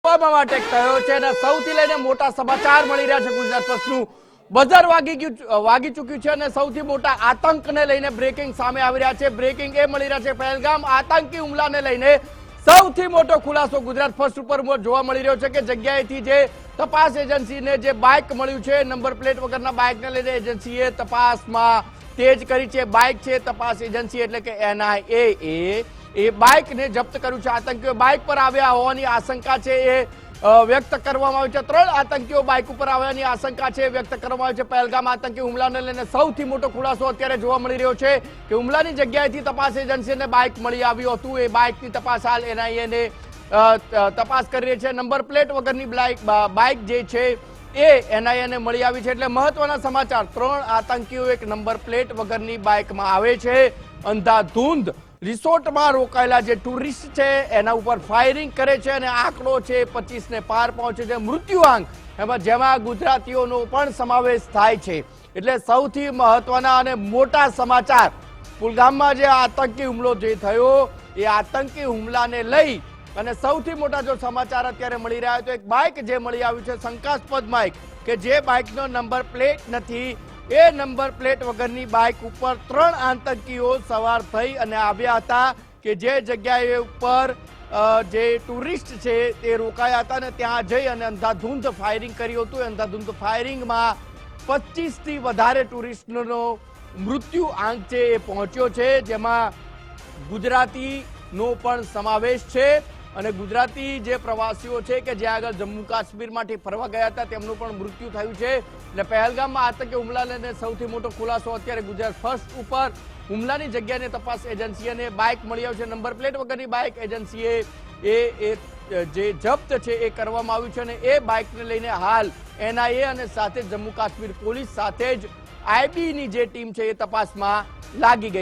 છુપાવવા માટે થયો છે અને સૌથી લઈને મોટા સમાચાર મળી રહ્યા છે। ગુજરાત ફર્સ્ટનું બઝર વાગી ચૂક્યું છે અને સૌથી મોટા આતંકને લઈને બ્રેકિંગ સામે આવી રહ્યા છે। બ્રેકિંગ એ મળી રહ્યા છે પહેલગામ આતંકી હુમલાને લઈને સૌથી મોટો ખુલાસો ગુજરાત ફર્સ્ટ ઉપર જોવા મળી રહ્યો છે કે જગ્યાએથી જે તપાસ એજન્સીને જે બાઇક મળ્યું છે નંબર પ્લેટ વગરના બાઇકને લઈને એજન્સીએ તપાસમાં તેજ કરી છે। બાઇક છે તપાસ એજન્સી એટલે કે NIA એ બાઇકને જપ્ત કર્યું છે। આતંકીઓ બાઇક પર આવ્યા હોવાની આશંકા છે એ વ્યક્ત કરવામાં આવી છે। 3 આતંકીઓ બાઇક ઉપર આવ્યાની આશંકા છે વ્યક્ત કરવામાં આવી છે। પહેલગામ આતંકી હુમલાને લઈને સૌથી મોટો ખુલાસો અત્યારે જોવા મળી રહ્યો છે કે હુમલાની જગ્યાએથી તપાસ એજન્સીને બાઇક મળી આવ્યું હતું। એ બાઇકની તપાસ હાલ NIA ને તપાસ કરી રહી છે। નંબર પ્લેટ વગરની બાઇક જે છે એ NIA ને મળી આવી છે। એટલે મહત્વના સમાચાર 3 આતંકીઓ એક નંબર પ્લેટ વગરની બાઇકમાં આવે છે। અંધાધૂંધ રિસોર્ટમાં રોકાયેલા જે ટુરિસ્ટ છે એના ઉપર ફાયરિંગ કરે છે અને આંકડો છે 25 ને પાર પહોંચે છે। મૃત્યુઆંક જેમાં ગુજરાતીઓનો પણ સમાવેશ થાય છે। એટલે સૌથી મહત્વના અને મોટા સમાચાર કુલગામમાં જે આતંકી હુમલો જે થયો એ આતંકી હુમલાને લઈ અને સૌથી મોટા જો સમાચાર અત્યારે મળી રહ્યા તો એક બાઇક જે મળી આવ્યું છે શંકાસ્પદ બાઇક કે જે બાઇકનો નંબર પ્લેટ નથી એ નંબર પ્લેટ વગરની બાઇક ઉપર 3 આતંકીઓ સવાર થઈ અને આવ્યા હતા કે જે જગ્યાએ ઉપર જે ટુરિસ્ટ છે તે રોકાયા હતા અને ત્યાં જઈ અને અંધાધૂંધ ફાયરિંગ કર્યું હતું। અંધાધૂંધ ફાયરિંગમાં 25 થી વધારે ટુરિસ્ટનો મૃત્યુ આંક છે એ પહોંચ્યો છે જેમાં ગુજરાતીનો પણ સમાવેશ છે અને ગુજરાતી જે પ્રવાસીઓ છે કે જ્યાં આગળ જમ્મુ કાશ્મીરમાંથી ફરવા ગયા હતા તેમનું પણ મૃત્યુ થયું છે। એટલે પહેલગામમાં આતંકી હુમલા લઈને સૌથી મોટો ખુલાસો અત્યારે ગુજરાત ફર્સ્ટ ઉપર હુમલાની જગ્યાને તપાસ એજન્સીને બાઇક મળી આવી છે નંબર પ્લેટ વગરની બાઇક એજન્સીએ જે જપ્ત છે એ કરવામાં આવ્યું છે અને એ બાઇકને લઈને હાલ NIA અને સાથે જમ્મુ કાશ્મીર પોલીસ સાથે જ IB ની જે ટીમ છે એ તપાસમાં લાગી ગઈ।